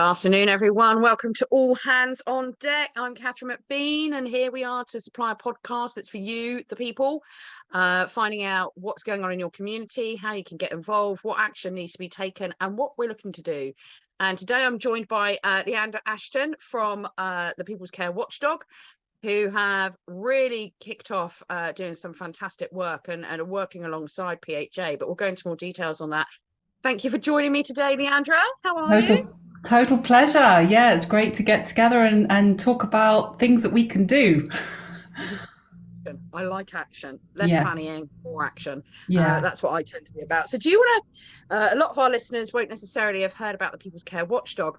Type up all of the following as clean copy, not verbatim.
afternoon, everyone. Welcome to All Hands on Deck. I'm Katherine McBean, and here we are to supply a podcast that's for you, the people, finding out what's going on in your community, how you can get involved, what action needs to be taken, and what we're looking to do. And today I'm joined by Leandra Ashton from the People's Care Watchdog, who have really kicked off doing some fantastic work and are working alongside PHA, but we'll go into more details on that. Thank you for joining me today, Leandra. How are you? Total pleasure. Yeah, it's great to get together and talk about things that we can do. I like action. Less Yeah, fannying, more action. yeah. That's what I tend to be about. So do you want to, a lot of our listeners won't necessarily have heard about the People's Care Watchdog.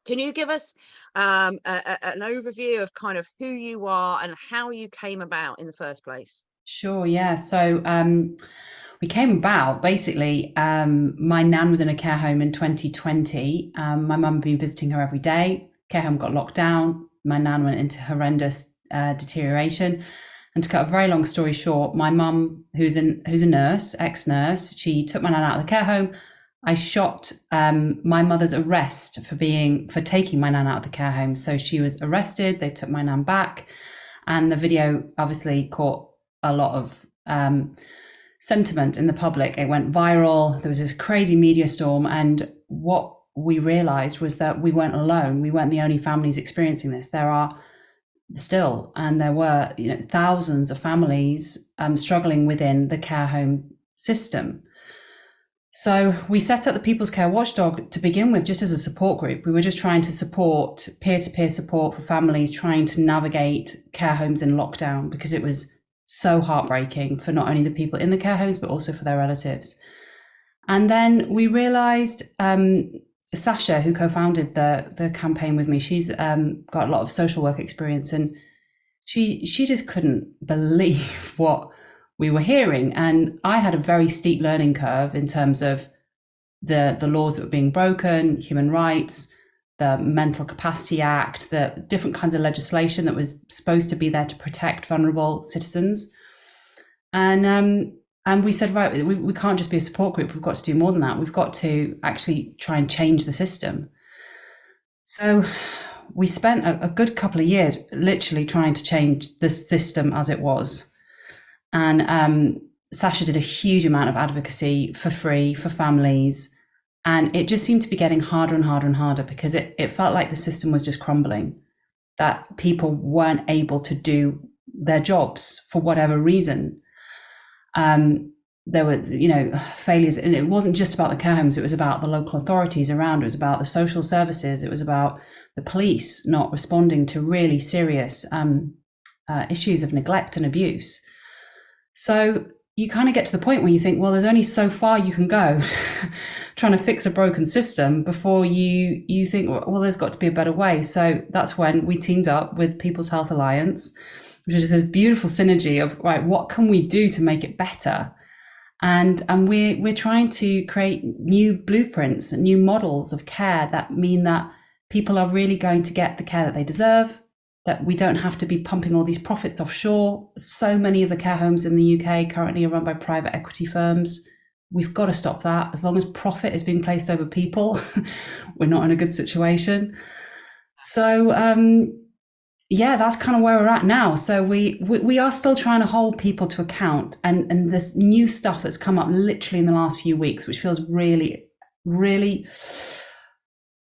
Can you give us an overview of kind of who you are and how you came about in the first place? Sure, yeah. So we came about basically, my nan was in a care home in 2020. My mum had been visiting her every day. Care home got locked down. My nan went into horrendous deterioration. And to cut a very long story short, my mum, who's a nurse, ex-nurse, she took my nan out of the care home. I shot my mother's arrest for taking my nan out of the care home. So she was arrested. They took my nan back, and the video obviously caught a lot of sentiment in the public. It went viral. There was this crazy media storm, and what we realized was that we weren't alone. We weren't the only families experiencing this. There are still, and there were, thousands of families struggling within the care home system. So we set up the People's Care Watchdog to begin with, just as a support group. We were just trying to support peer-to-peer support for families trying to navigate care homes in lockdown, because it was so heartbreaking for not only the people in the care homes, but also for their relatives. And then we realized, Sasha, who co-founded the campaign with me, she's got a lot of social work experience, and she just couldn't believe what we were hearing. And I had a very steep learning curve in terms of the laws that were being broken, human rights, the Mental Capacity Act, the different kinds of legislation that was supposed to be there to protect vulnerable citizens. And we said, right, we can't just be a support group. We've got to do more than that. We've got to actually try and change the system. So we spent a good couple of years literally trying to change the system as it was. And Sasha did a huge amount of advocacy for free for families. And it just seemed to be getting harder and harder and harder, because it felt like the system was just crumbling, that people weren't able to do their jobs for whatever reason. There were, failures, and it wasn't just about the care homes. It was about the local authorities around. It was about the social services. It was about the police not responding to really serious issues of neglect and abuse. So you kind of get to the point where you think, well, there's only so far you can go trying to fix a broken system before you think, well, there's got to be a better way. So that's when we teamed up with People's Health Alliance, which is this beautiful synergy of, right, what can we do to make it better? And we're trying to create new blueprints and new models of care that mean that people are really going to get the care that they deserve, that we don't have to be pumping all these profits offshore. So many of the care homes in the UK currently are run by private equity firms. We've got to stop that. As long as profit is being placed over people, we're not in a good situation. So that's kind of where we're at now. So we are still trying to hold people to account, and this new stuff that's come up literally in the last few weeks, which feels really, really,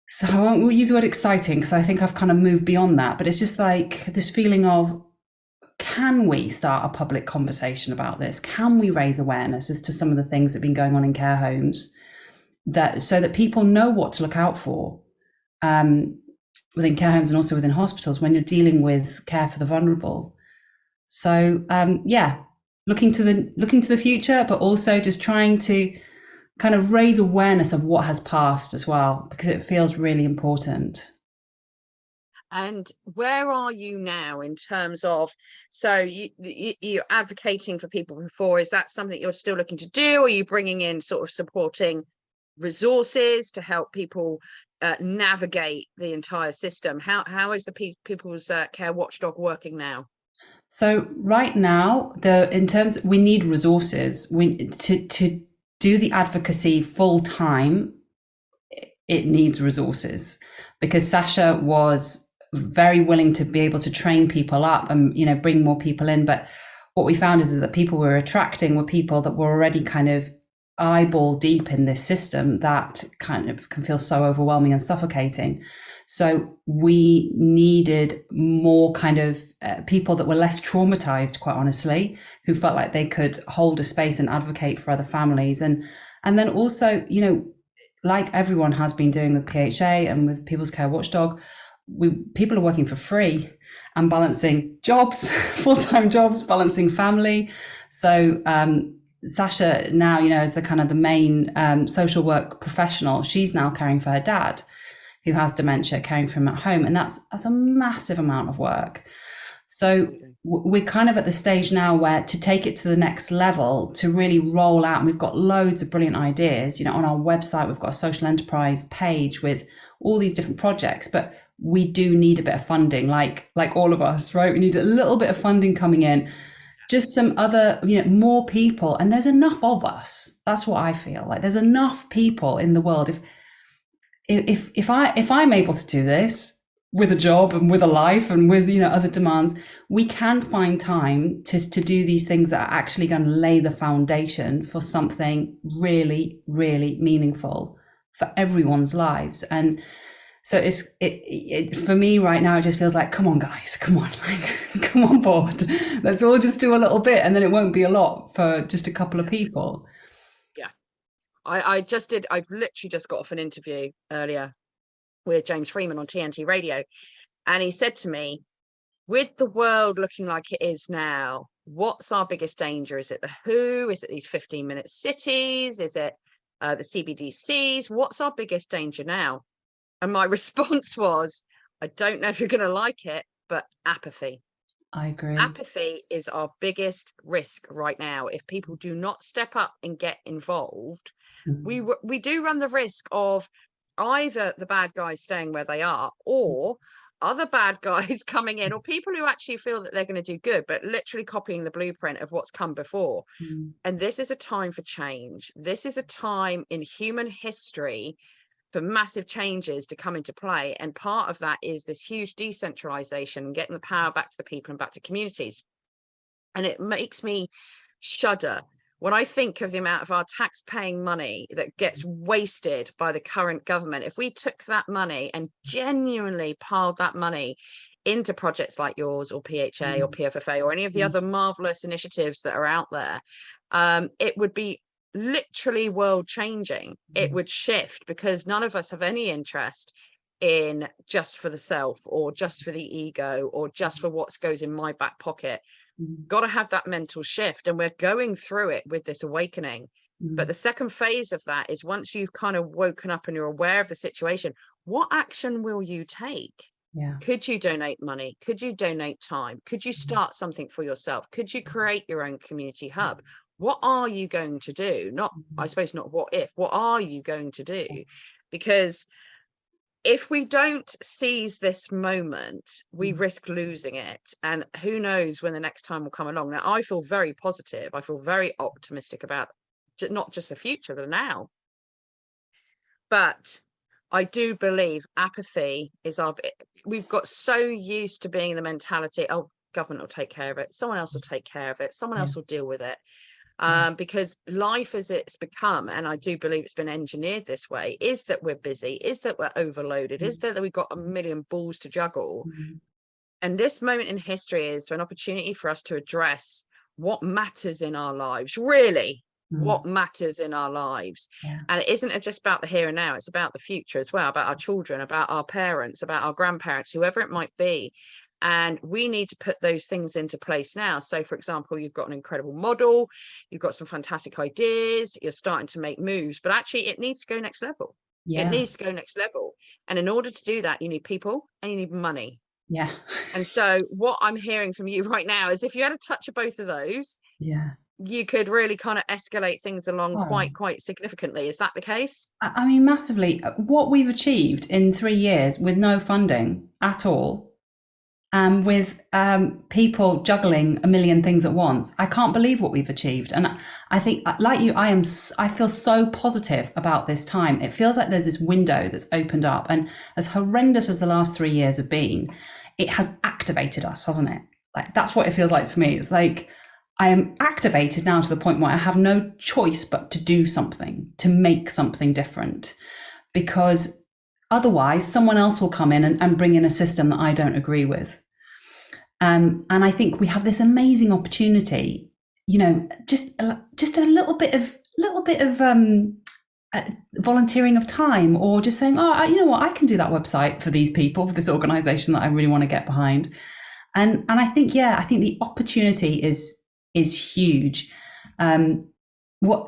so I won't use the word exciting, because I think I've kind of moved beyond that, but it's just like this feeling of, can we start a public conversation about this? Can we raise awareness as to some of the things that have been going on in care homes, so that people know what to look out for within care homes and also within hospitals when you're dealing with care for the vulnerable? So looking to the future, but also just trying to kind of raise awareness of what has passed as well, because it feels really important. And where are you now in terms of, so you're advocating for people before, is that something you're still looking to do? Or are you bringing in sort of supporting resources to help people navigate the entire system? How is the People's Care Watchdog working now? So right now, we need resources. To do the advocacy full time it needs resources, because Sasha was very willing to be able to train people up and, you know, bring more people in. But what we found is that the people we were attracting were people that were already kind of eyeball deep in this system that kind of can feel so overwhelming and suffocating. So we needed more kind of people that were less traumatized, quite honestly, who felt like they could hold a space and advocate for other families. And then also, you know, like everyone has been doing with PHA and with People's Care Watchdog, people are working for free and balancing jobs, full-time jobs, balancing family. So Sasha now, you know, is the kind of the main social work professional. She's now caring for her dad, who has dementia, caring for him at home, and that's a massive amount of work. So we're kind of at the stage now where to take it to the next level, to really roll out, and we've got loads of brilliant ideas. You know, on our website, we've got a social enterprise page with all these different projects, but we do need a bit of funding, like all of us, right? We need a little bit of funding coming in, just some other, you know, more people. And there's enough of us. That's what I feel like. There's enough people in the world. If I'm able to do this with a job and with a life and with, you know, other demands, we can find time to do these things that are actually going to lay the foundation for something really, really meaningful for everyone's lives. And so it for me right now, it just feels like, come on guys, come on, like, come on board. Let's all just do a little bit, and then it won't be a lot for just a couple of people. Yeah. I've literally just got off an interview earlier with James Freeman on TNT Radio. And he said to me, with the world looking like it is now, what's our biggest danger? Is it the WHO? Is it these 15-minute cities? Is it the CBDCs? What's our biggest danger now? And my response was, I don't know if you're going to like it, but apathy. I agree. Apathy is our biggest risk right now. If people do not step up and get involved, we do run the risk of either the bad guys staying where they are, or other bad guys coming in, or people who actually feel that they're going to do good, but literally copying the blueprint of what's come before. And this is a time for change. This is a time in human history for massive changes to come into play. And part of that is this huge decentralization, getting the power back to the people and back to communities. And it makes me shudder when I think of the amount of our tax-paying money that gets wasted by the current government. If we took that money and genuinely piled that money into projects like yours or PHA or PFFA or any of the other marvelous initiatives that are out there, it would be literally world changing. It would shift, because none of us have any interest in just for the self, or just for the ego, or just for what goes in my back pocket. Got to have that mental shift, and we're going through it with this awakening. But the second phase of that is, once you've kind of woken up and you're aware of the situation, what action will you take? Could you donate money? Could you donate time? Could you start something for yourself? Could you create your own community hub? What are you going to do? Not, I suppose, not what if, what are you going to do? Because if we don't seize this moment, we risk losing it. And who knows when the next time will come along. Now, I feel very positive. I feel very optimistic about not just the future, the now. But I do believe apathy is we've got so used to being in the mentality, oh, government will take care of it. Someone else will take care of it. Someone else will deal with it. Because life as it's become, and I do believe it's been engineered this way, is that we're busy, is that we're overloaded, is that we've got a million balls to juggle. And this moment in history is an opportunity for us to address what matters in our lives, really, what matters in our lives. And it isn't just about the here and now, it's about the future as well, about our children, about our parents, about our grandparents, whoever it might be. And we need to put those things into place now. So, for example, you've got an incredible model, you've got some fantastic ideas, you're starting to make moves, but actually it needs to go next level. It needs to go next level. And in order to do that, you need people and you need money. And so what I'm hearing from you right now is, if you had a touch of both of those, you could really kind of escalate things along quite significantly. Is that the case? I mean, massively. What we've achieved in 3 years with no funding at all, with people juggling a million things at once. I can't believe what we've achieved. And I think, like you, I feel so positive about this time. It feels like there's this window that's opened up. And as horrendous as the last 3 years have been, it has activated us, hasn't it? Like, that's what it feels like to me. It's like I am activated now to the point where I have no choice but to do something, to make something different, because otherwise someone else will come in and bring in a system that I don't agree with. And I think we have this amazing opportunity, just a little bit of volunteering of time, or just saying, oh, you know what, I can do that website for these people, for this organization that I really want to get behind. And I think, I think the opportunity is huge.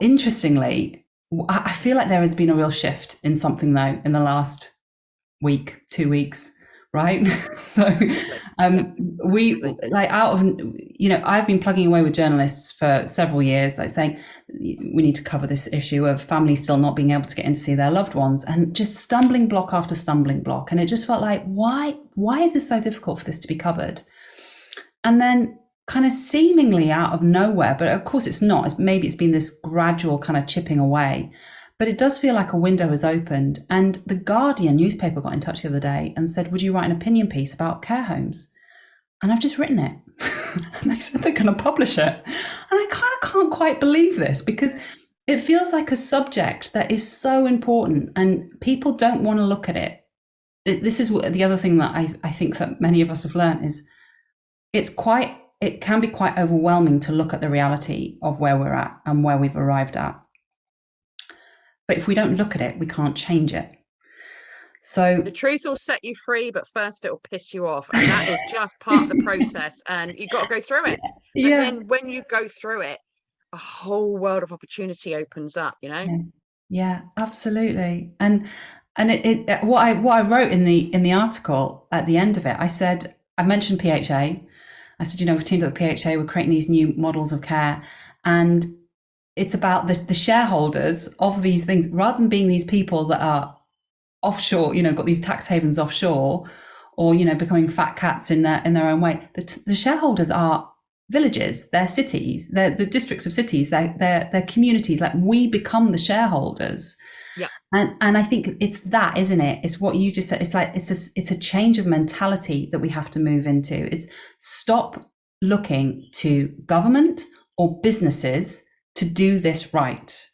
Interestingly, I feel like there has been a real shift in something though in the last week, 2 weeks, right? So we like out of, I've been plugging away with journalists for several years, like saying we need to cover this issue of families still not being able to get in to see their loved ones, and just stumbling block after stumbling block. And it just felt like, why is this so difficult for this to be covered? And then kind of seemingly out of nowhere, but of course it's not, maybe it's been this gradual kind of chipping away, but it does feel like a window has opened. And the Guardian newspaper got in touch the other day and said, would you write an opinion piece about care homes? And I've just written it. And they said they're going to publish it. And I kind of can't quite believe this, because it feels like a subject that is so important and people don't want to look at it. This is the other thing that I think that many of us have learned is it can be quite overwhelming to look at the reality of where we're at and where we've arrived at. But if we don't look at it, we can't change it. So the truth will set you free, but first it will piss you off. And that is just part of the process. And you've got to go through it. But then when you go through it, a whole world of opportunity opens up, Yeah, absolutely. And what I wrote in the article at the end of it, I mentioned PHA. I said, we've teamed up with PHA, we're creating these new models of care. And it's about the shareholders of these things, rather than being these people that are offshore, got these tax havens offshore, or, becoming fat cats in their own way. The shareholders are villages, they're cities, they're the districts of cities, they're communities. Like, we become the shareholders. Yeah. And I think it's that, isn't it? It's what you just said. It's like, it's a change of mentality that we have to move into. It's stop looking to government or businesses to do this right.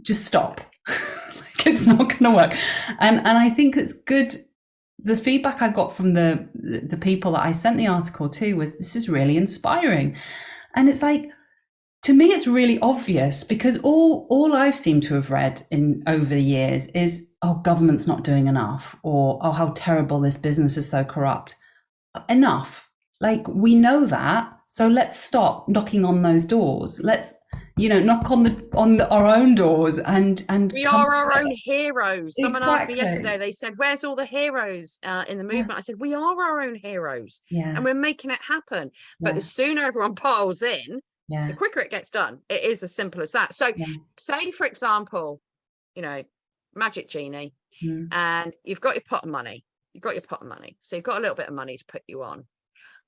Just stop. Like, it's not going to work. And I think it's good. The feedback I got from the people that I sent the article to was, this is really inspiring. And it's like, to me, it's really obvious, because all I've seemed to have read over the years is, oh, government's not doing enough, or, oh, how terrible this business is so corrupt. Enough. Like, we know that. So let's stop knocking on those doors. Let's, knock on our own doors and we are our own heroes. Someone asked me yesterday, they said, where's all the heroes in the movement? I said, we are our own heroes, and we're making it happen. But the sooner everyone piles in, the quicker it gets done. It is as simple as that. So say, for example, magic genie, and you've got your pot of money. So you've got a little bit of money to put you on.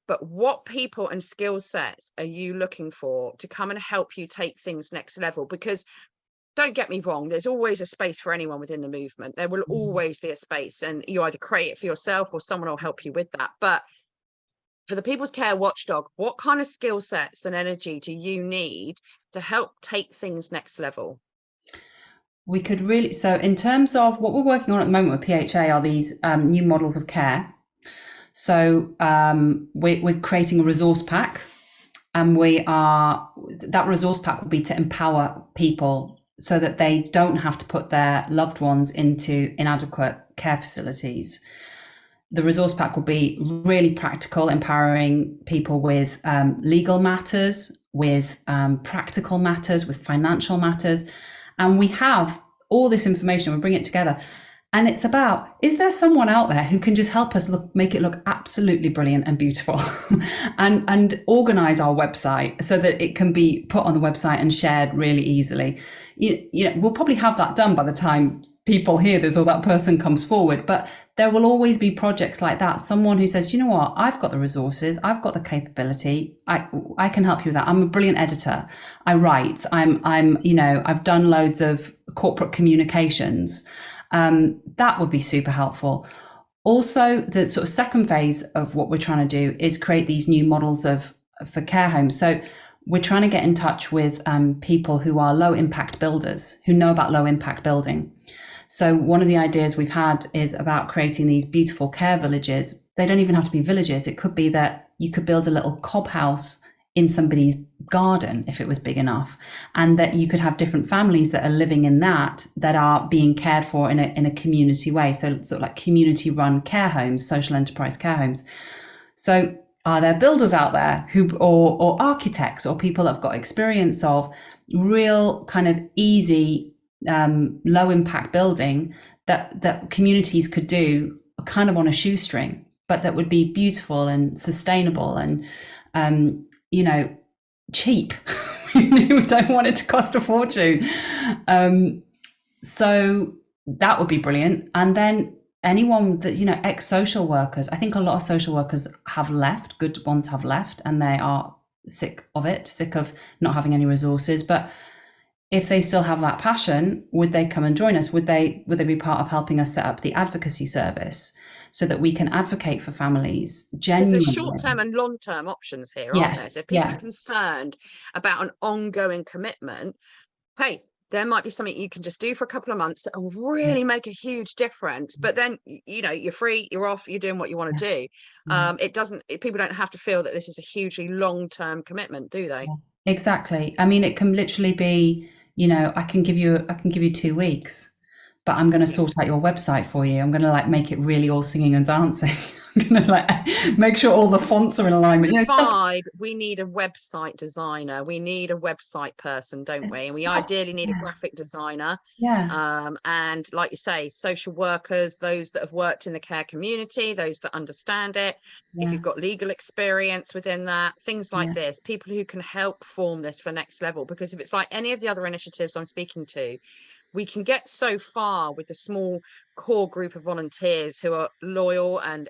But what people and skill sets are you looking for to come and help you take things next level? Because don't get me wrong, there's always a space for anyone within the movement. There will always be a space, and you either create it for yourself or someone will help you with that. But for the People's Care Watchdog, what kind of skill sets and energy do you need to help take things next level? We could really, so in terms of what we're working on at the moment with PHA are these new models of care. So we're creating a resource pack, and that resource pack will be to empower people so that they don't have to put their loved ones into inadequate care facilities. The resource pack will be really practical, empowering people with legal matters, with practical matters, with financial matters. And we have all this information, we bring it together. And it's about, is there someone out there who can just help us make it look absolutely brilliant and beautiful and organize our website so that it can be put on the website and shared really easily? We'll probably have that done by the time people hear this or that person comes forward, but there will always be projects like that. Someone who says, you know what, I've got the resources, I've got the capability, I can help you with that. I'm a brilliant editor. I write, I've done loads of corporate communications. That would be super helpful. Also, the sort of second phase of what we're trying to do is create these new models for care homes. So we're trying to get in touch with people who are low impact builders, who know about low impact building. So one of the ideas we've had is about creating these beautiful care villages. They don't even have to be villages. It could be that you could build a little cob house in somebody's garden if it was big enough, and that you could have different families that are living in that are being cared for in a community way. So sort of like community run care homes, social enterprise care homes. So are there builders out there or architects or people that have got experience of real kind of easy, low impact building that communities could do kind of on a shoestring, but that would be beautiful and sustainable and, cheap. We don't want it to cost a fortune. So that would be brilliant. And then anyone that, ex-social workers, I think a lot of social workers have left, good ones have left, and they are sick of not having any resources. But if they still have that passion, would they come and join us? Would they be part of helping us set up the advocacy service so that we can advocate for families genuinely? There's short-term and long-term options here, aren't there? So if people are concerned about an ongoing commitment, hey, there might be something you can just do for a couple of months that will really make a huge difference. But then, you're free, you're off, you're doing what you want to do. People don't have to feel that this is a hugely long-term commitment, do they? Exactly. I mean, it can literally be, I can give you 2 weeks, but I'm going to sort out your website for you. I'm going to make it really all singing and dancing. I'm going to make sure all the fonts are in alignment. We need a website designer. We need a website person, don't we? And we ideally need a graphic designer. Yeah. And like you say, social workers, those that have worked in the care community, those that understand it. Yeah. If you've got legal experience within that, things like this, people who can help form this for next level. Because if it's like any of the other initiatives I'm speaking to, we can get so far with the small core group of volunteers who are loyal and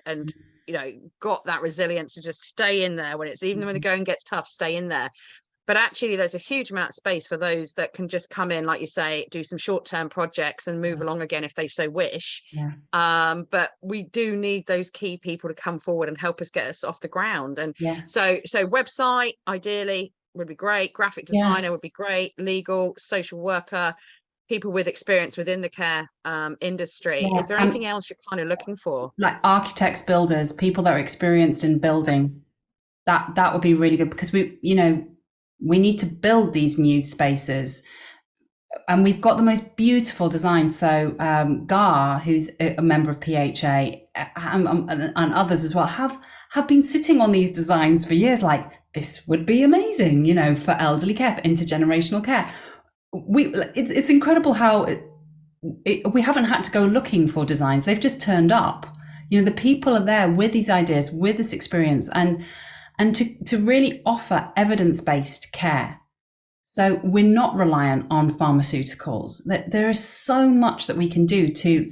got that resilience to just stay in there when the going gets tough, stay in there. But actually there's a huge amount of space for those that can just come in, like you say, do some short-term projects and move along again if they so wish. But we do need those key people to come forward and help us get us off the ground. And so website ideally would be great, graphic designer would be great, legal, social worker, people with experience within the care industry. Is there anything else you're kind of looking for? Like architects, builders, people that are experienced in building, that would be really good, because we need to build these new spaces, and we've got the most beautiful designs. So Gar, who's a member of PHA, and others as well, have been sitting on these designs for years, like this would be amazing, for elderly care, for intergenerational care. It's incredible how we haven't had to go looking for designs. They've just turned up. The people are there with these ideas, with this experience, and to really offer evidence-based care. So we're not reliant on pharmaceuticals. There is so much that we can do to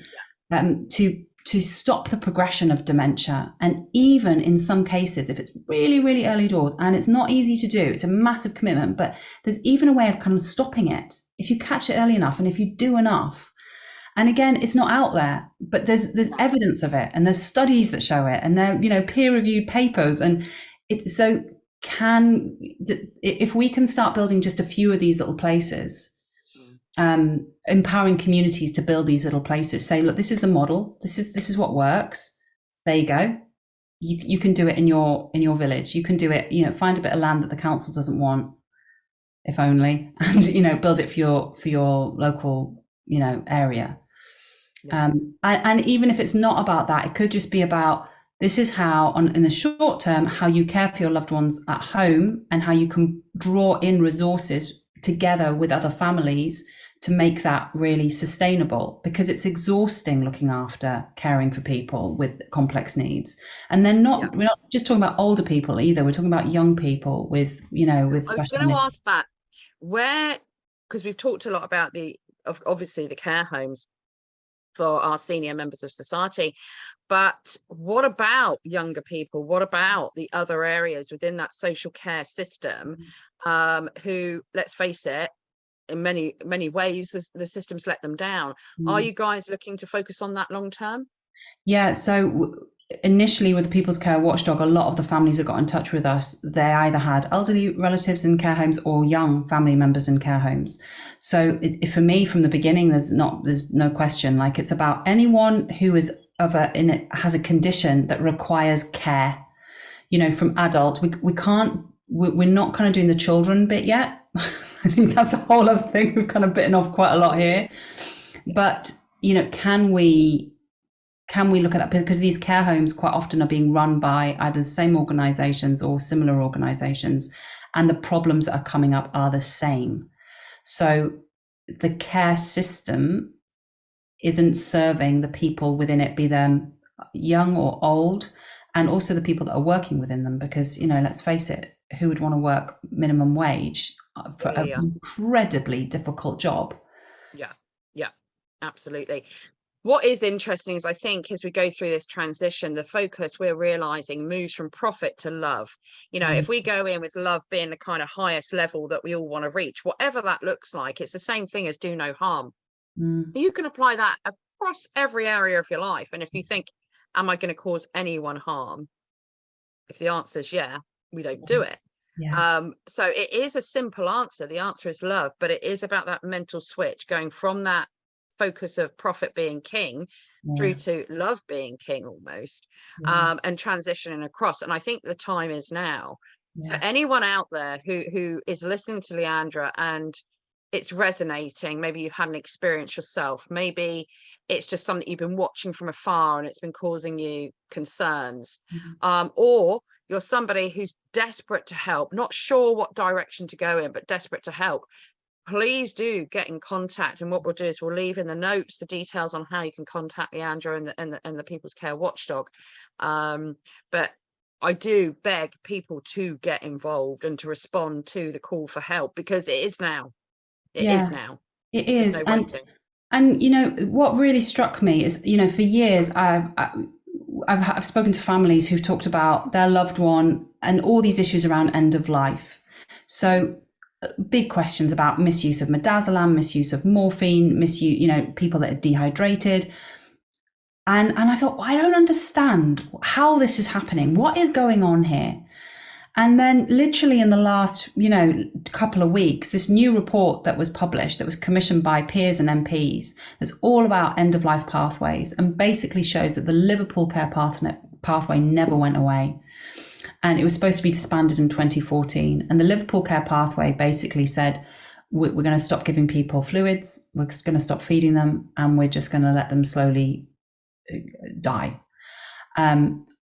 stop the progression of dementia. And even in some cases, if it's really, really early doors, and it's not easy to do, it's a massive commitment, but there's even a way of kind of stopping it if you catch it early enough and if you do enough. And again, it's not out there, but there's evidence of it, and there's studies that show it, and they're peer-reviewed papers. And if we can start building just a few of these little places, empowering communities to build these little places, say, look, this is the model, this is what works, there you go, you can do it in your village, you can do it, find a bit of land that the council doesn't want, if only, and build it for your local area. And even if it's not about that, it could just be about, this is how in the short term, how you care for your loved ones at home, and how you can draw in resources together with other families to make that really sustainable, because it's exhausting looking after, caring for people with complex needs. And we're not just talking about older people either. We're talking about young people with, with I was special going to needs. ask that, because we've talked a lot about obviously the care homes for our senior members of society, but what about younger people? What about the other areas within that social care system, who, let's face it, in many ways, the system's let them down? Are you guys looking to focus on that long term? Yeah, so initially with the People's Care Watchdog, a lot of the families that got in touch with us, they either had elderly relatives in care homes or young family members in care homes. So for me, from the beginning, there's no question. Like, it's about anyone who is has a condition that requires care. From adult, we're not kind of doing the children bit yet. I think that's a whole other thing. We've kind of bitten off quite a lot here. But can we look at that? Because these care homes quite often are being run by either the same organizations or similar organizations, and the problems that are coming up are the same. So the care system isn't serving the people within it, be them young or old, and also the people that are working within them. Because, let's face it, who would want to work minimum wage for an incredibly difficult job? Yeah, absolutely. What is interesting is, I think, as we go through this transition, the focus, we're realizing, moves from profit to love. If we go in with love being the kind of highest level that we all want to reach, whatever that looks like, it's the same thing as do no harm. You can apply that across every area of your life. And if you think, am I going to cause anyone harm? If the answer is yeah, we don't do it. So it is a simple answer. The answer is love, but it is about that mental switch, going from that focus of profit being king through to love being king almost, and transitioning across. And I think the time is now. So anyone out there who is listening to Leandra and it's resonating, maybe you've had an experience yourself, maybe it's just something you've been watching from afar and it's been causing you concerns, or you're somebody who's desperate to help, not sure what direction to go in, but desperate to help, please do get in contact. And what we'll do is we'll leave in the notes the details on how you can contact Leandra and the People's Care Watchdog. But I do beg people to get involved and to respond to the call for help, because it is now. It is now. It is. There's no waiting. And what really struck me is, for years I've spoken to families who've talked about their loved one and all these issues around end of life. So big questions about misuse of midazolam, misuse of morphine, people that are dehydrated. And I thought, well, I don't understand how this is happening. What is going on here? And then literally in the last, couple of weeks, this new report that was published, that was commissioned by peers and MPs, that's all about end-of-life pathways, and basically shows that the Liverpool Care pathway never went away. And it was supposed to be disbanded in 2014. And the Liverpool Care pathway basically said, we're going to stop giving people fluids, we're going to stop feeding them, and we're just going to let them slowly die.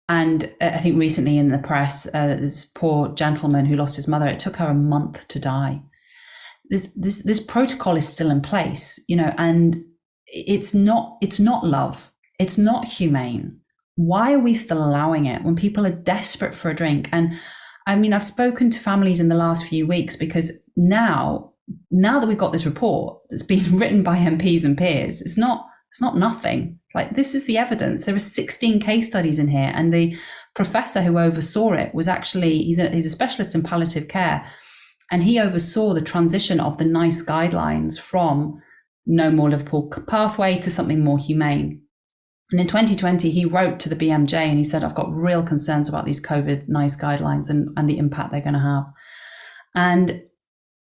And I think recently in the press, this poor gentleman who lost his mother, it took her a month to die. This protocol is still in place, and it's not love. It's not humane. Why are we still allowing it when people are desperate for a drink? And I mean, I've spoken to families in the last few weeks, because now that we've got this report that's been written by MPs and peers, it's not nothing. Like, this is the evidence. There are 16 case studies in here, and the professor who oversaw it was actually, he's a specialist in palliative care, and he oversaw the transition of the NICE guidelines from no more Liverpool pathway to something more humane. And in 2020, he wrote to the BMJ and he said, I've got real concerns about these COVID NICE guidelines and the impact they're going to have.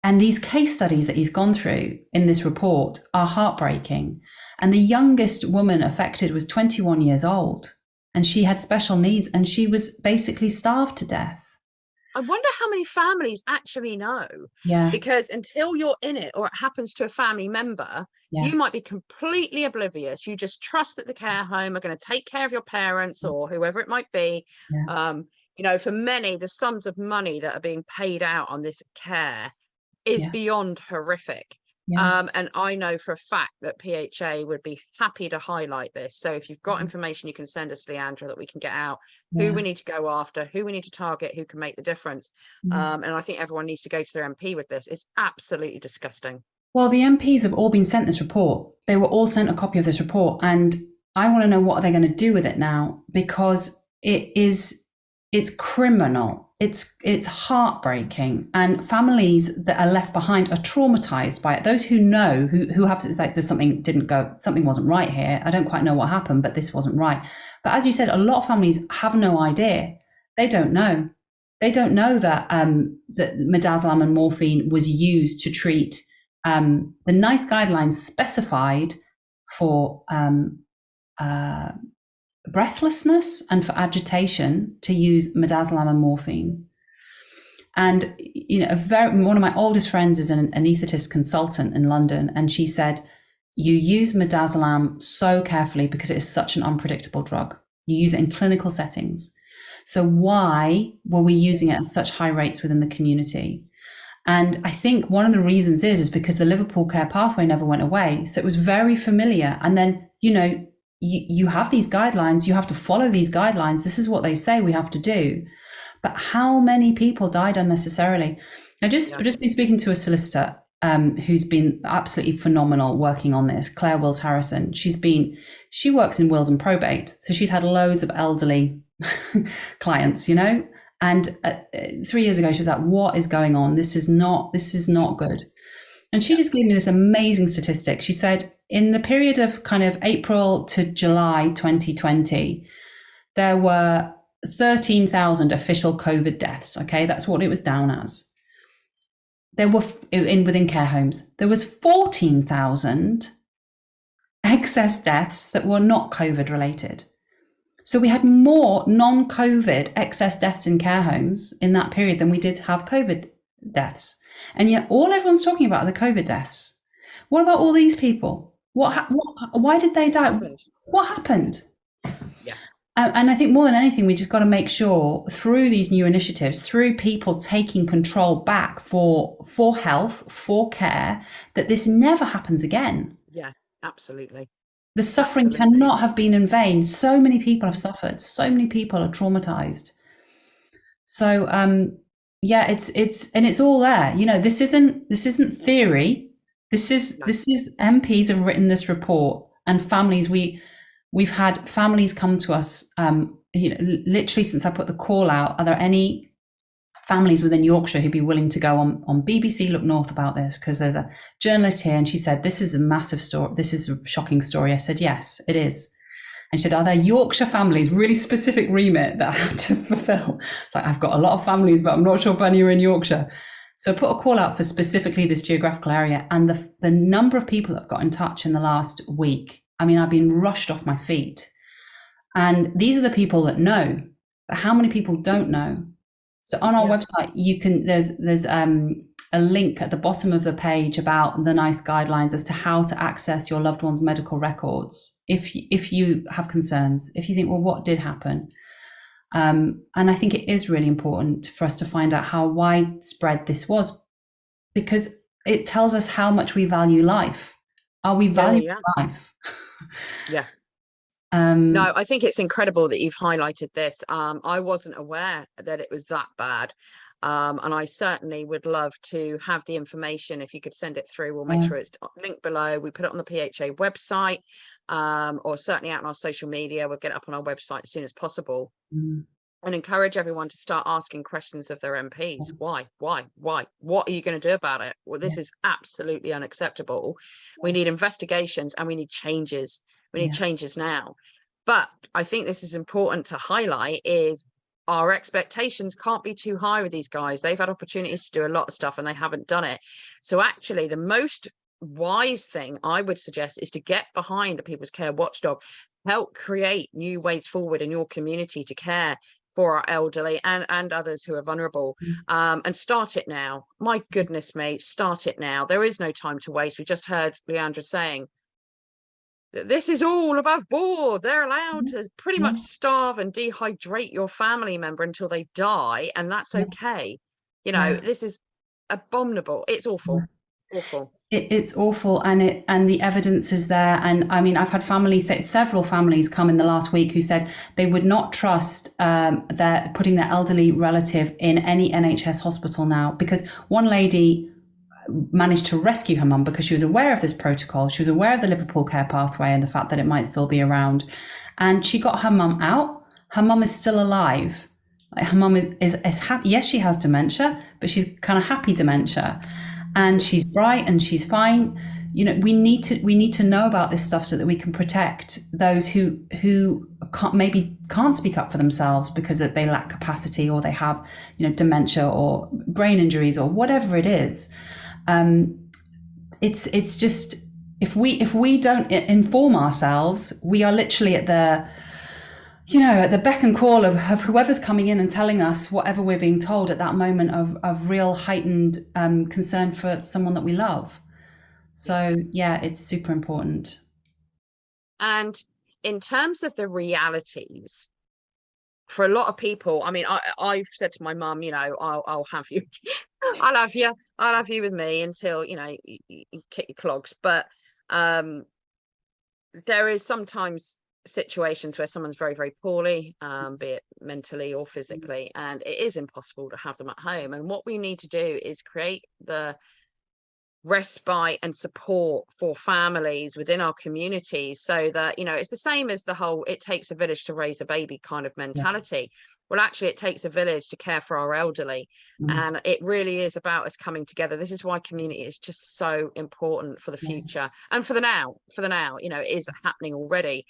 And these case studies that he's gone through in this report are heartbreaking. And the youngest woman affected was 21 years old, and she had special needs, and she was basically starved to death. I wonder how many families actually know. Because until you're in it, or it happens to a family member, you might be completely oblivious. You just trust that the care home are going to take care of your parents or whoever it might be. For many, the sums of money that are being paid out on this care is beyond horrific. And I know for a fact that PHA would be happy to highlight this. So if you've got information, you can send us, Leandra, that we can get out who we need to go after, who we need to target, who can make the difference. And I think everyone needs to go to their MP with this. It's absolutely disgusting. Well, the MPs have all been sent this report. They were all sent a copy of this report, and I want to know what they're going to do with it now, because it's criminal. It's heartbreaking, and families that are left behind are traumatized by it. Those who know, who have, it's like, there's something wasn't right here. I don't quite know what happened, but this wasn't right. But as you said, a lot of families have no idea. They don't know. They don't know that that midazolam and morphine was used to treat. The NICE guidelines specified for breathlessness and for agitation to use midazolam and morphine. And one of my oldest friends is an anaesthetist consultant in London, and she said, you use midazolam so carefully because it is such an unpredictable drug. You use it in clinical settings. So why were we using it at such high rates within the community? And I think one of the reasons is because the Liverpool care pathway never went away. So it was very familiar. And then, you have these guidelines, you have to follow these guidelines. This is what they say we have to do. But how many people died unnecessarily? I've just been speaking to a solicitor who's been absolutely phenomenal working on this, Claire Wills Harrison. She works in wills and probate. So she's had loads of elderly clients, and 3 years ago, she was like, what is going on? This is not good. And she just gave me this amazing statistic. She said in the period of kind of April to July 2020, there were 13,000 official COVID deaths. Okay, that's what it was down as. There were within care homes, there was 14,000 excess deaths that were not COVID related. So we had more non-COVID excess deaths in care homes in that period than we did have COVID deaths. And yet all everyone's talking about are the COVID deaths. What about all these people? Why did they die? What happened? Yeah. And I think more than anything, we just got to make sure through these new initiatives, through people taking control back for health, for care, that this never happens again. Yeah, absolutely. The suffering cannot have been in vain. So many people have suffered. So many people are traumatized. So it's all there. This isn't theory. This is MPs have written this report, and families. We've had families come to us. Literally since I put the call out. Are there any families within Yorkshire who'd be willing to go on BBC Look North about this? Because there's a journalist here, and she said, this is a massive story. This is a shocking story. I said, yes, it is. And she said, are there Yorkshire families, really specific remit that I had to fulfill? It's like, I've got a lot of families, but I'm not sure if any are in Yorkshire. So I put a call out for specifically this geographical area, and the number of people that have got in touch in the last week, I mean, I've been rushed off my feet. And these are the people that know, but how many people don't know? So on our website, there's a link at the bottom of the page about the NICE guidelines as to how to access your loved one's medical records if you have concerns, if you think, well, what did happen? And I think it is really important for us to find out how widespread this was, because it tells us how much we value life. Are we valuing life? Yeah. No, I think it's incredible that you've highlighted this. I wasn't aware that it was that bad. And I certainly would love to have the information. If you could send it through, we'll make sure it's linked below. We put it on the PHA website, or certainly out on our social media. We'll get it up on our website as soon as possible. And encourage everyone to start asking questions of their MPs. Why? What are you going to do about it? Well, this is absolutely unacceptable. We need investigations, and we need changes. We need changes now. But I think this is important to highlight is our expectations can't be too high with these guys. They've had opportunities to do a lot of stuff and they haven't done it. So actually the most wise thing I would suggest is to get behind a people's care watchdog, help create new ways forward in your community to care for our elderly and others who are vulnerable, and start it now. My goodness me, start it now. There is no time to waste. We just heard Leandra saying, this is all above board. They're allowed to pretty much starve and dehydrate your family member until they die, and that's okay. This is abominable. It's awful. Awful. It's awful, and the evidence is there. And I mean, I've had several families come in the last week who said they would not trust their putting their elderly relative in any NHS hospital now, because one lady managed to rescue her mum because she was aware of this protocol. She was aware of the Liverpool Care Pathway and the fact that it might still be around, and she got her mum out. Her mum is still alive. Like, her mum is happy. Yes, she has dementia, but she's kind of happy dementia, and she's bright and she's fine. You know, we need to know about this stuff so that we can protect those who maybe can't speak up for themselves because they lack capacity, or they have, you know, dementia or brain injuries or whatever it is. It's just, if we don't inform ourselves, we are literally at the, you know, at the beck and call of whoever's coming in and telling us whatever we're being told at that moment of real heightened concern for someone that we love. So yeah, it's super important. And in terms of the realities, for a lot of people, I mean, I've said to my mum, you know, I'll have you, I'll have you with me until, you know, you kick your clogs. But there is sometimes situations where someone's very, very poorly, be it mentally or physically, and it is impossible to have them at home. And what we need to do is create the respite and support for families within our communities, so that, you know, it's the same as the whole "it takes a village to raise a baby" kind of mentality. Well, actually, it takes a village to care for our elderly. And it really is about us coming together. This is why community is just so important for the future and for the now. You know, it is happening already,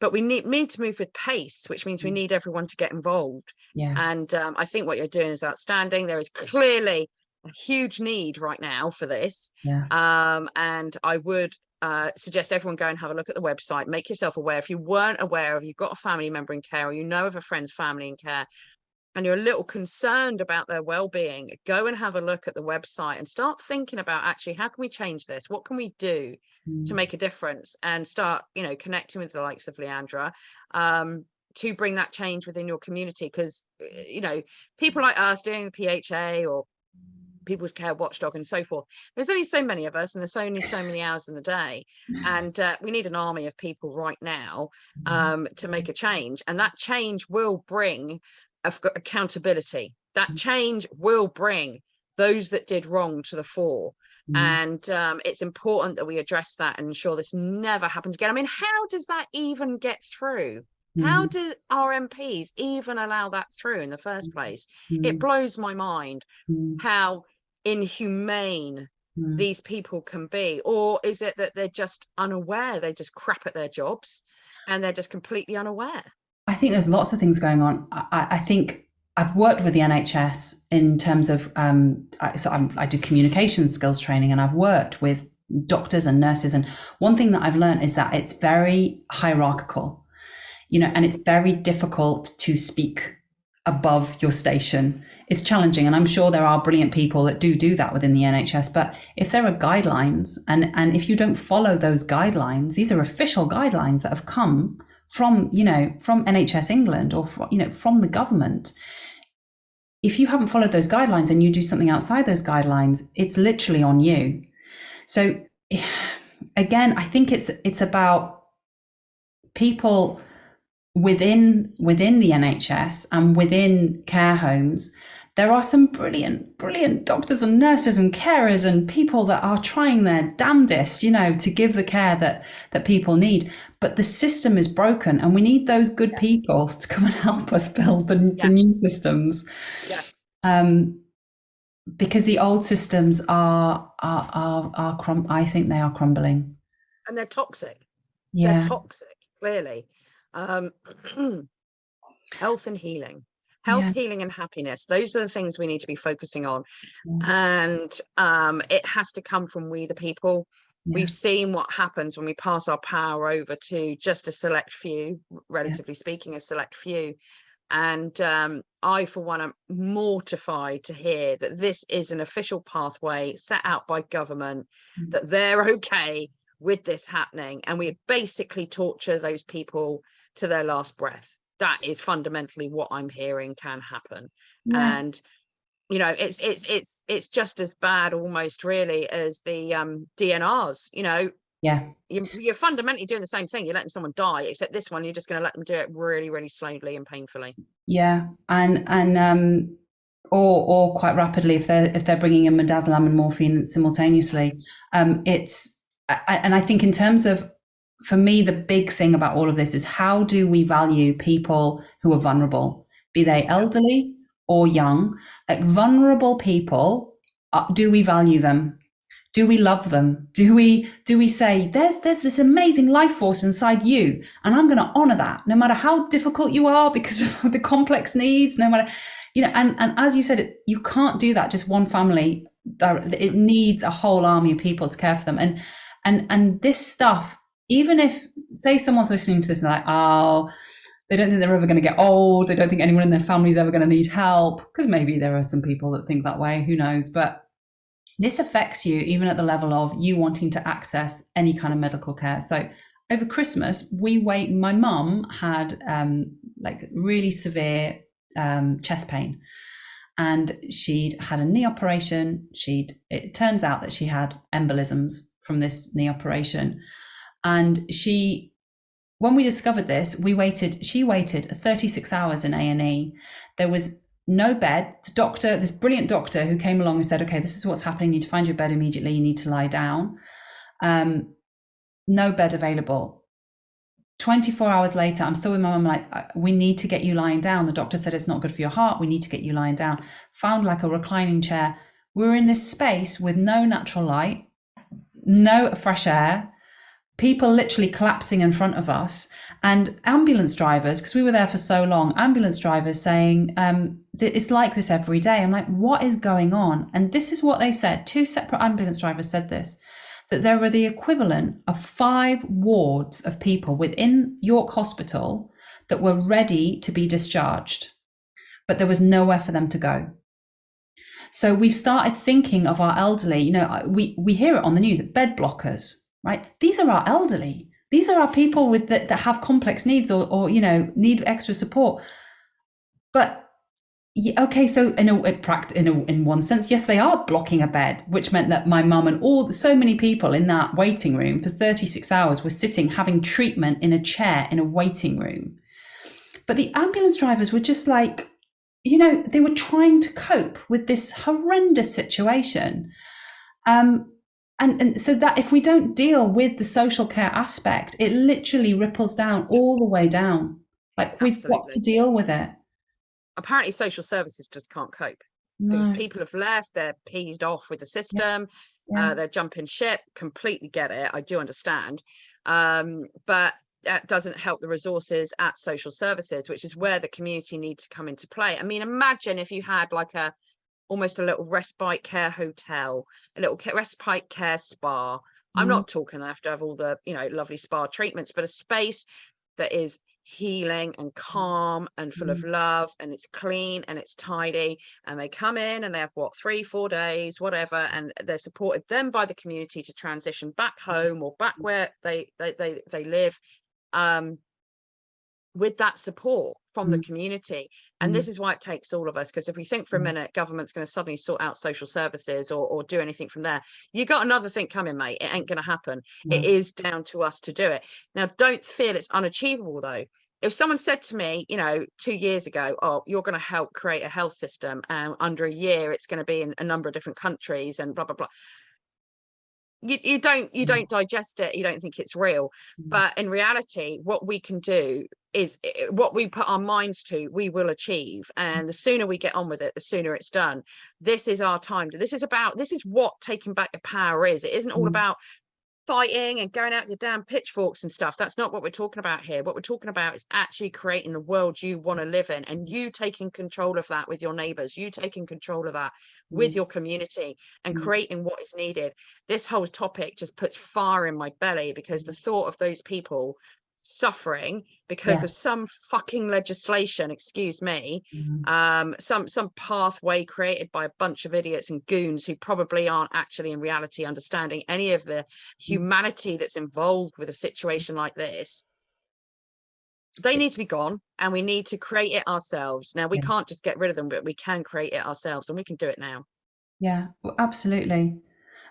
but we need to move with pace, which means we need everyone to get involved. And I think what you're doing is outstanding. There is clearly a huge need right now for this. And I would suggest everyone go and have a look at the website, make yourself aware. If you weren't aware of, you've got a family member in care, or you know of a friend's family in care, and you're a little concerned about their well-being, go and have a look at the website and start thinking about, actually, how can we change this? What can we do to make a difference? And start, you know, connecting with the likes of Leandra to bring that change within your community. Because, you know, people like us doing the PHA or People's Care Watchdog and so forth, there's only so many of us, and there's only so many hours in the day, and we need an army of people right now to make a change. And that change will bring accountability. That change will bring those that did wrong to the fore. And it's important that we address that and ensure this never happens again. I mean, how does that even get through? How do our MPs even allow that through in the first place? It blows my mind how inhumane these people can be. Or is it that they're just unaware? They just crap at their jobs and they're just completely unaware. I think there's lots of things going on. I think I've worked with the NHS in terms of, I do communication skills training, and I've worked with doctors and nurses. And one thing that I've learned is that it's very hierarchical, you know, and it's very difficult to speak above your station. It's challenging, and I'm sure there are brilliant people that do that within the NHS. But if there are guidelines, and if you don't follow those guidelines, these are official guidelines that have come from, you know, from NHS England, or you know, from the government. If you haven't followed those guidelines and you do something outside those guidelines, it's literally on you. So again, I think it's about people within the NHS and within care homes. There are some brilliant doctors and nurses and carers and people that are trying their damnedest, you know, to give the care that people need. But the system is broken, and we need those good people to come and help us build the new systems. Because the old systems are I think they are crumbling, and they're toxic. They're toxic, clearly. Health and healing. Healing and happiness, those are the things we need to be focusing on. And it has to come from we the people. We've seen what happens when we pass our power over to just a select few, relatively speaking, a select few. And I, for one, am mortified to hear that this is an official pathway set out by government, that they're okay with this happening, and we basically torture those people to their last breath. That is fundamentally what I'm hearing can happen. And you know, it's just as bad almost really as the DNRs, you know. Yeah. You're fundamentally doing the same thing. You're letting someone die, except this one, you're just going to let them do it really, really slowly and painfully. Yeah. And or quite rapidly if they're bringing in midazolam and morphine simultaneously. And I think in terms of, for me, the big thing about all of this is, how do we value people who are vulnerable, be they elderly or young? Like, vulnerable people, do we value them? Do we love them? Do we say, there's this amazing life force inside you, and I'm going to honor that no matter how difficult you are because of the complex needs, no matter, you know, and as you said, you can't do that just one family. It needs a whole army of people to care for them. And this stuff, even if, say, someone's listening to this and they're like, oh, they don't think they're ever going to get old, they don't think anyone in their family is ever going to need help, because maybe there are some people that think that way, who knows, but this affects you even at the level of you wanting to access any kind of medical care. So over Christmas, my mum had like really severe chest pain, and she'd had a knee operation. It turns out that she had embolisms from this knee operation. And when we discovered this, she waited 36 hours in A&E. There was no bed. The doctor, this brilliant doctor who came along and said, okay, this is what's happening. You need to find your bed immediately. You need to lie down. No bed available. 24 hours later, I'm still with my mum, like, we need to get you lying down. The doctor said it's not good for your heart. We need to get you lying down. Found like a reclining chair. We were in this space with no natural light, no fresh air, people literally collapsing in front of us, and ambulance drivers, because we were there for so long, ambulance drivers saying, it's like this every day. I'm like, what is going on? And this is what they said. 2 separate ambulance drivers said this, that there were the equivalent of 5 wards of people within York Hospital that were ready to be discharged, but there was nowhere for them to go. So we've started thinking of our elderly, you know, we hear it on the news, bed blockers, right? These are our elderly. These are our people that have complex needs or you know, need extra support. But okay, so in one sense, yes, they are blocking a bed, which meant that my mum and so many people in that waiting room for 36 hours were sitting having treatment in a chair in a waiting room. But the ambulance drivers were just like, you know, they were trying to cope with this horrendous situation. And so that if we don't deal with the social care aspect, it literally ripples down all the way down. Like, we've got to deal with it. Apparently social services just can't cope. Because people have left, they're peeved off with the system. They're jumping ship. Completely get it. I do understand. But that doesn't help the resources at social services, which is where the community needs to come into play. I mean, imagine if you had like almost a little respite care hotel, a little respite care spa. I'm not talking after have all the, you know, lovely spa treatments, but a space that is healing and calm and full of love, and it's clean and it's tidy, and they come in and they have 3-4 days, whatever, and they're supported then by the community to transition back home or back where they live, with that support from the community. And this is why it takes all of us, because if we think for a minute government's going to suddenly sort out social services or do anything from there, you got another thing coming, mate. It ain't going to happen. It is down to us to do it. Now, don't feel it's unachievable though. If someone said to me, you know, 2 years ago, oh, you're going to help create a health system and under a year it's going to be in a number of different countries and blah blah blah, you don't digest it, you don't think it's real. But in reality, what we can do is what we put our minds to, we will achieve. And the sooner we get on with it, the sooner it's done. This is our time. This is what taking back the power is. It isn't all about fighting and going out to damn pitchforks and stuff. That's not what we're talking about here. What we're talking about is actually creating the world you want to live in, and you taking control of that with your neighbors, you taking control of that with your community, and creating what is needed. This whole topic just puts fire in my belly, because the thought of those people suffering because of some fucking legislation, excuse me, some pathway created by a bunch of idiots and goons who probably aren't actually in reality understanding any of the humanity that's involved with a situation like this. They need to be gone, and we need to create it ourselves. Now, we Yeah. can't just get rid of them, but we can create it ourselves, and we can do it now. Yeah, well, absolutely.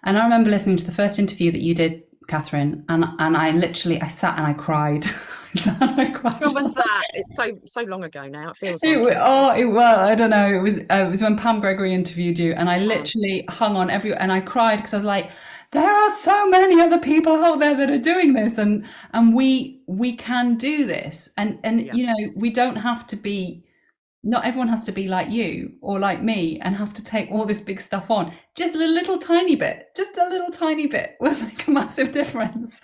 And I remember listening to the first interview that you did, Catherine, and I sat and I cried. I sat and I cried. When was that? It's so long ago now. It feels like it. Well, I don't know. It was when Pam Gregory interviewed you, and I Um, literally hung on and I cried because I was like, there are so many other people out there that are doing this, and we can do this, and yeah, you know, we don't have to be. Not everyone has to be like you or like me and have to take all this big stuff on. Just a little tiny bit, just a little tiny bit will make a massive difference.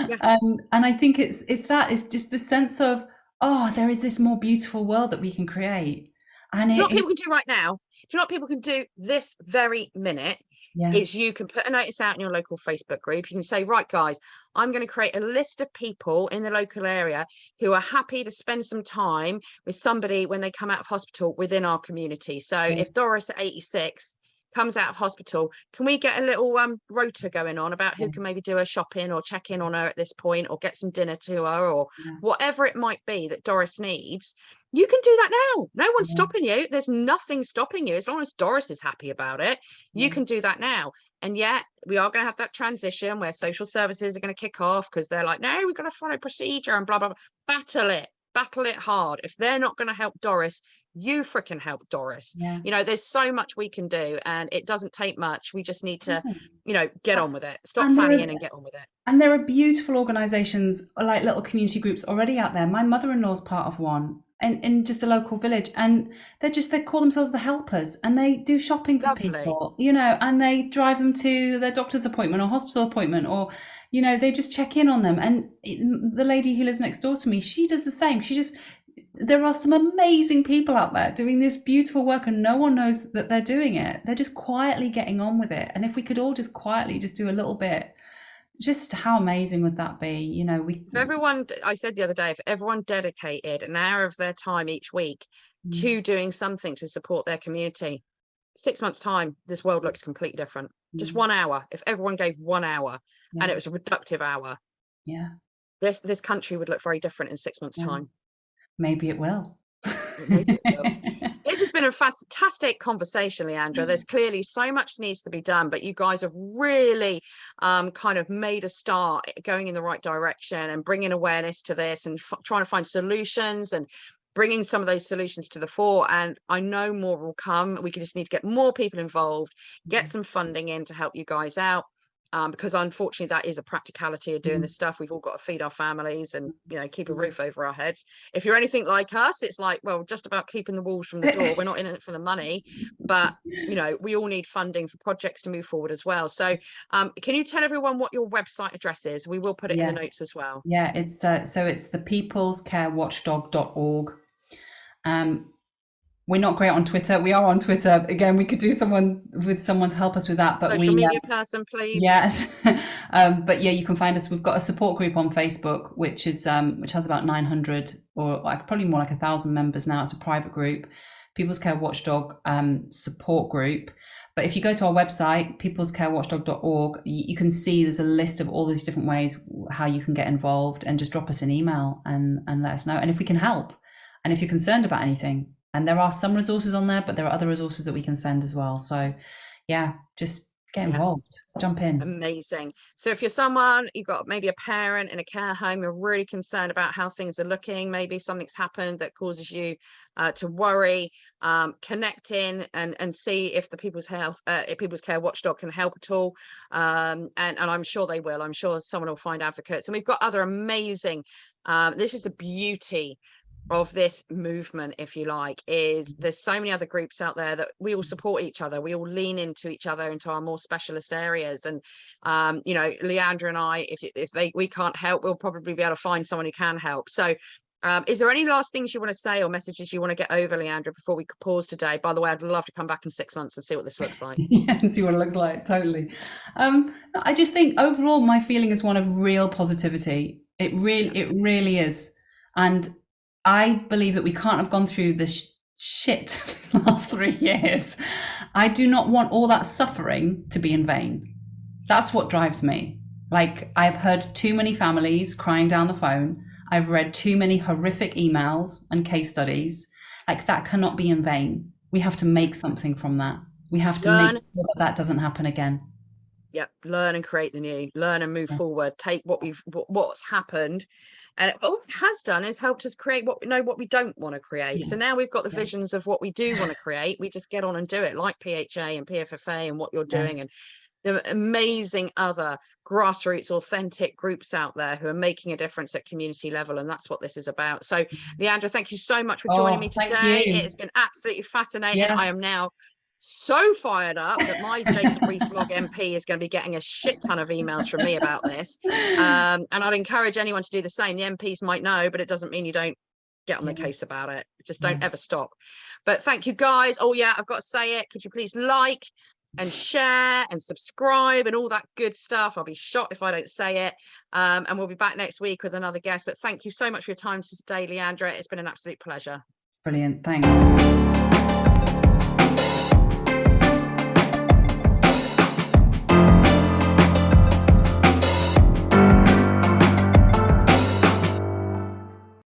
yeah. And I think it's just the sense of, oh, there is this more beautiful world that we can create. And Do you know what people can it's do right now? Do you know what people can do this very minute? yeah, Is you can put a notice out in your local Facebook group. You can say, right, guys, I'm going to create a list of people in the local area who are happy to spend some time with somebody when they come out of hospital within our community. So yeah, if Doris at 86 comes out of hospital, can we get a little rota going on about yeah, who can maybe do her shopping or check in on her at this point or get some dinner to her or yeah, whatever it might be that Doris needs? You can do that now. No one's yeah, stopping you. There's nothing stopping you. As long as Doris is happy about it, you yeah. can do that now. And yet we are going to have that transition where social services are going to kick off because they're like, no, we're going to follow procedure and blah, blah, blah. Battle it hard. If they're not going to help Doris, you freaking help Doris. Yeah. You know, there's so much we can do and it doesn't take much. We just need to, Listen, get on with it. Stop And there fannying are and get on with it. And there are beautiful organisations like little community groups already out there. My mother-in-law's part of one in just the local village, and they call themselves the helpers, and they do shopping for Lovely. people, and they drive them to their doctor's appointment or hospital appointment, or they just check in on them. And the lady who lives next door to me, she does the same. There are some amazing people out there doing this beautiful work, and no one knows that they're doing it. They're just quietly getting on with it. And if we could all just quietly just do a little bit, just how amazing would that be? If everyone, I said the other day, if everyone dedicated an hour of their time each week to doing something to support their community, 6 months' time, this world looks completely different. Just Mm, 1 hour. If everyone gave 1 hour and yeah, it was a productive hour, yeah, this country would look very different in 6 months' yeah. time. Maybe it will. Maybe it will. This has been a fantastic conversation, Leandra. There's clearly so much needs to be done, but you guys have really kind of made a start going in the right direction and bringing awareness to this and trying to find solutions and bringing some of those solutions to the fore. And I know more will come. We just need to get more people involved, get some funding in to help you guys out. Because unfortunately that is a practicality of doing Mm. this stuff. We've all got to feed our families and keep a roof over our heads. If you're anything like us, it's like, well, just about keeping the walls from the door. We're not in it for the money, but we all need funding for projects to move forward as well. So can you tell everyone what your website address is? We will put it in the Yes. notes as well. Yeah, it's it's the peoplescarewatchdog.org. We're not great on Twitter. We are on Twitter. Again, we could do someone to help us with that, but Social media person, please. yeah. But yeah, you can find us. We've got a support group on Facebook, which has about 900 or probably more like 1,000 members now. It's a private group, People's Care Watchdog support group. But if you go to our website, peoplescarewatchdog.org, you can see there's a list of all these different ways how you can get involved, and just drop us an email and let us know. And if we can help, and if you're concerned about anything, and there are some resources on there, but there are other resources that we can send as well. So yeah, just get involved, jump in. Amazing. So if you're someone, you've got maybe a parent in a care home, you're really concerned about how things are looking, maybe something's happened that causes you to worry, connect in and see if the People's Care Watchdog can help at all. And I'm sure they will. I'm sure someone will find advocates. And we've got other amazing, this is the beauty of this movement, if you like, is there's so many other groups out there that we all support each other, we all lean into each other, into our more specialist areas. And Leandra and I, if we can't help, we'll probably be able to find someone who can help. So is there any last things you want to say or messages you want to get over, Leandra, before we pause today? By the way, I'd love to come back in 6 months and see what this looks like. Yeah, and see what it looks like. Totally. I just think overall my feeling is one of real positivity. It really is. And I believe that we can't have gone through this shit the last 3 years. I do not want all that suffering to be in vain. That's what drives me. Like, I've heard too many families crying down the phone. I've read too many horrific emails and case studies. Like, that cannot be in vain. We have to make something from that. We have to make Learn. sure that that doesn't happen again. Yep, learn and create the new, learn and move Yeah. forward, take what's happened, and all it has done is helped us create what we know, what we don't want to create. So Yes. now we've got the Yeah. visions of what we do want to create. We just get on and do it, like PHA and PFFA and what you're Yeah. doing, and the amazing other grassroots authentic groups out there who are making a difference at community level, and that's what this is about. So Leandra, thank you so much for joining me Thank today. you. It has been absolutely fascinating. Yeah. I am now so fired up that my Jacob Rees-Mogg MP is going to be getting a shit ton of emails from me about this, and I'd encourage anyone to do the same. The MPs might know, but it doesn't mean you don't get on the case about it. Just don't ever stop. But thank you guys. Oh yeah, I've got to say it, could you please like and share and subscribe and all that good stuff? I'll be shocked if I don't say it. And we'll be back next week with another guest. But thank you so much for your time today, Leandra. It's been an absolute pleasure. Brilliant. Thanks.